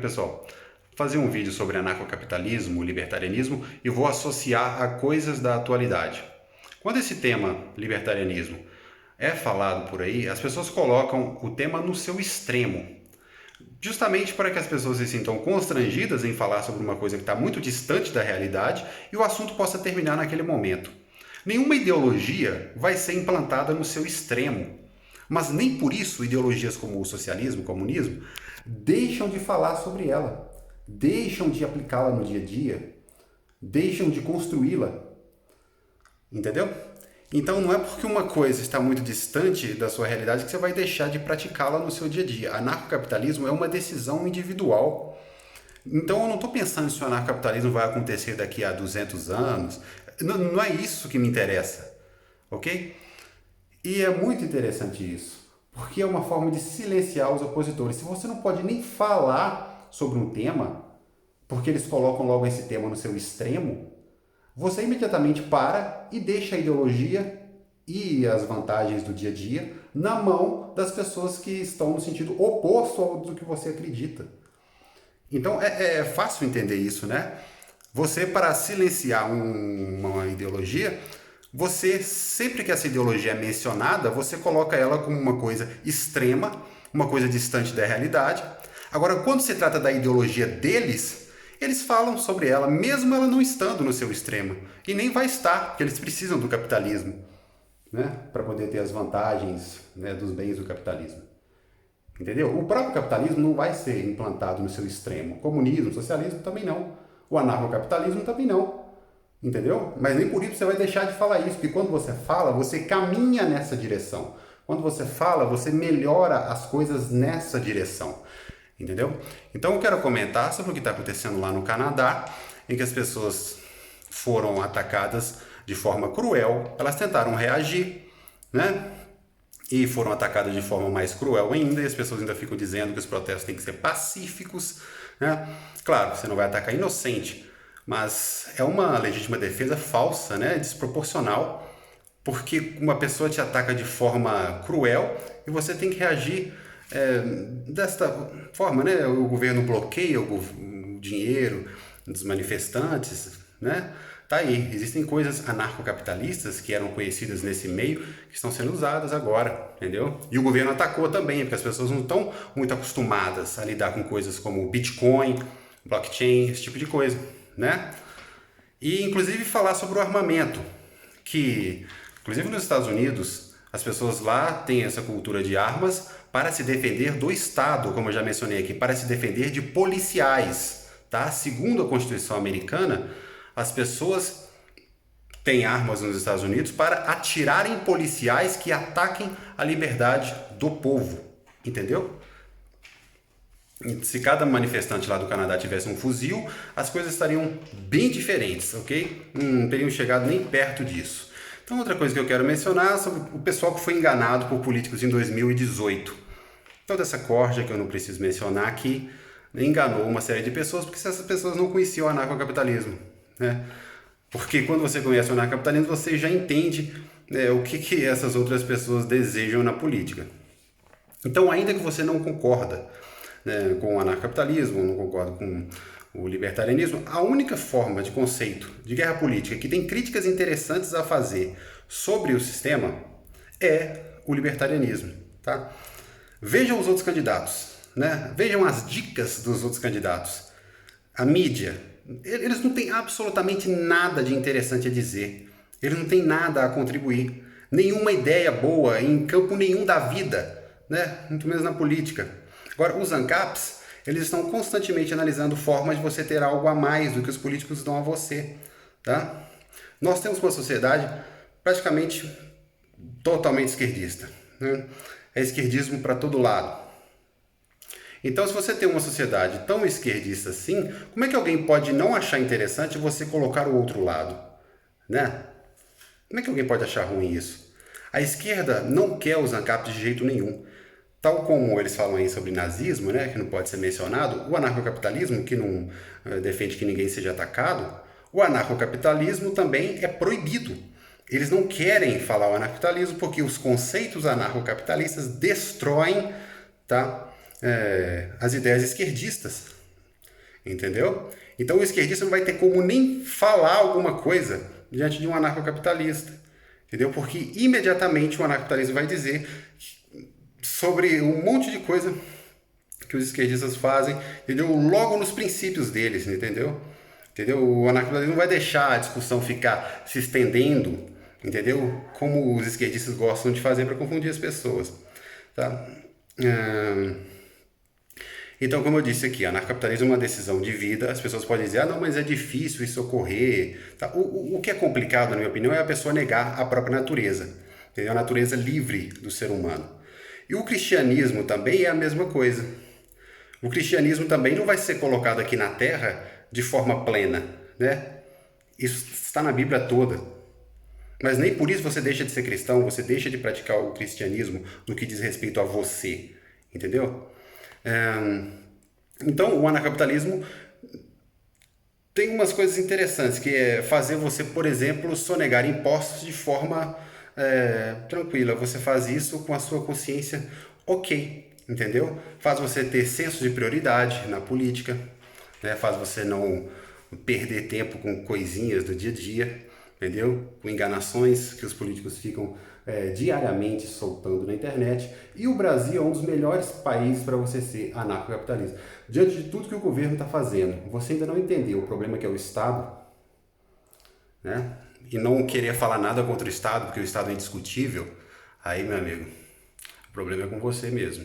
Pessoal, vou fazer um vídeo sobre anarcocapitalismo, libertarianismo e vou associar a coisas da atualidade. Quando esse tema, libertarianismo, é falado por aí, as pessoas colocam o tema no seu extremo, justamente para que as pessoas se sintam constrangidas em falar sobre uma coisa que está muito distante da realidade e o assunto possa terminar naquele momento. Nenhuma ideologia vai ser implantada no seu extremo, mas nem por isso ideologias como o socialismo, o comunismo, deixam de falar sobre ela, deixam de aplicá-la no dia a dia, deixam de construí-la. Entendeu? Então não é porque uma coisa está muito distante da sua realidade que você vai deixar de praticá-la no seu dia a dia. Anarcocapitalismo é uma decisão individual. Então eu não estou pensando se o anarcocapitalismo vai acontecer daqui a 200 anos. Não é isso que me interessa. Ok? E é muito interessante isso, porque é uma forma de silenciar os opositores. Se você não pode nem falar sobre um tema, porque eles colocam logo esse tema no seu extremo, você imediatamente para e deixa a ideologia e as vantagens do dia a dia na mão das pessoas que estão no sentido oposto ao do que você acredita. Então é fácil entender isso, né? Você, para silenciar uma ideologia, você, sempre que essa ideologia é mencionada, você coloca ela como uma coisa extrema, uma coisa distante da realidade. Agora, quando se trata da ideologia deles, eles falam sobre ela, mesmo ela não estando no seu extremo. E nem vai estar, porque eles precisam do capitalismo, né? Para poder ter as vantagens, né, dos bens do capitalismo. Entendeu? O próprio capitalismo não vai ser implantado no seu extremo. O comunismo, o socialismo também não. O anarcocapitalismo também não. Entendeu? Mas nem por isso você vai deixar de falar isso, porque quando você fala, você caminha nessa direção. Quando você fala, você melhora as coisas nessa direção. Entendeu? Então eu quero comentar sobre o que está acontecendo lá no Canadá, em que as pessoas foram atacadas de forma cruel. Elas tentaram reagir, né? E foram atacadas de forma mais cruel ainda, e as pessoas ainda ficam dizendo que os protestos têm que ser pacíficos, né? Claro, você não vai atacar inocente, mas é uma legítima defesa falsa, né? Desproporcional, porque uma pessoa te ataca de forma cruel e você tem que reagir desta forma, né? O governo bloqueia o dinheiro dos manifestantes, né? Tá aí, existem coisas anarcocapitalistas que eram conhecidas nesse meio que estão sendo usadas agora, entendeu? E o governo atacou também, porque as pessoas não estão muito acostumadas a lidar com coisas como Bitcoin, blockchain, esse tipo de coisa, né? E inclusive falar sobre o armamento, que inclusive nos Estados Unidos as pessoas lá têm essa cultura de armas para se defender do Estado, como eu já mencionei aqui, para se defender de policiais, tá? Segundo a Constituição americana, as pessoas têm armas nos Estados Unidos para atirar em policiais que ataquem a liberdade do povo, entendeu? Se cada manifestante lá do Canadá tivesse um fuzil, as coisas estariam bem diferentes, ok? Não teriam chegado nem perto disso. Então, outra coisa que eu quero mencionar é sobre o pessoal que foi enganado por políticos em 2018. Toda essa corja que eu não preciso mencionar aqui enganou uma série de pessoas porque essas pessoas não conheciam o anarcocapitalismo, né? Porque quando você conhece o anarcocapitalismo, você já entende, né, o que essas outras pessoas desejam na política. Então, ainda que você não concorda, né, com o anarcapitalismo, não concorda com o libertarianismo, a única forma de conceito de guerra política que tem críticas interessantes a fazer sobre o sistema é o libertarianismo, tá? Vejam os outros candidatos, né? Vejam as dicas dos outros candidatos. A mídia, eles não têm absolutamente nada de interessante a dizer. Eles não têm nada a contribuir. Nenhuma ideia boa em campo nenhum da vida, né? Muito menos na política. Agora, os ANCAPs, eles estão constantemente analisando formas de você ter algo a mais do que os políticos dão a você, tá? Nós temos uma sociedade praticamente totalmente esquerdista, né? É esquerdismo para todo lado. Então, se você tem uma sociedade tão esquerdista assim, como é que alguém pode não achar interessante você colocar o outro lado, né? Como é que alguém pode achar ruim isso? A esquerda não quer os ANCAPs de jeito nenhum. Tal como eles falam aí sobre nazismo, né, que não pode ser mencionado, o anarcocapitalismo, que não defende que ninguém seja atacado, o anarcocapitalismo também é proibido. Eles não querem falar o anarcocapitalismo porque os conceitos anarcocapitalistas destroem, tá, as ideias esquerdistas. entendeu? Então o esquerdista não vai ter como nem falar alguma coisa diante de um anarcocapitalista, entendeu? Porque imediatamente o anarcocapitalismo vai dizer sobre um monte de coisa que os esquerdistas fazem, entendeu? Logo nos princípios deles, entendeu? Entendeu? O anarcocapitalismo não vai deixar a discussão ficar se estendendo, entendeu? Como os esquerdistas gostam de fazer para confundir as pessoas, tá? Então, como eu disse aqui, anarcocapitalismo é uma decisão de vida. As pessoas podem dizer, ah, não, mas é difícil isso ocorrer. Tá? O que é complicado, na minha opinião, é a pessoa negar a própria natureza, entendeu? A natureza livre do ser humano. E o cristianismo também é a mesma coisa. O cristianismo também não vai ser colocado aqui na Terra de forma plena, né? Isso está na Bíblia toda. Mas nem por isso você deixa de ser cristão, você deixa de praticar o cristianismo no que diz respeito a você, entendeu? Então, o anarcapitalismo tem umas coisas interessantes, que é fazer você, por exemplo, sonegar impostos de forma tranquila. Você faz isso com a sua consciência ok, entendeu? Faz você ter senso de prioridade na política, né? Faz você não perder tempo com coisinhas do dia a dia, entendeu? Com enganações que os políticos ficam diariamente soltando na internet. E o Brasil é um dos melhores países para você ser anarcocapitalista. Diante de tudo que o governo está fazendo, você ainda não entendeu o problema que é o Estado, né? E não querer falar nada contra o Estado, porque o Estado é indiscutível, aí, meu amigo, o problema é com você mesmo.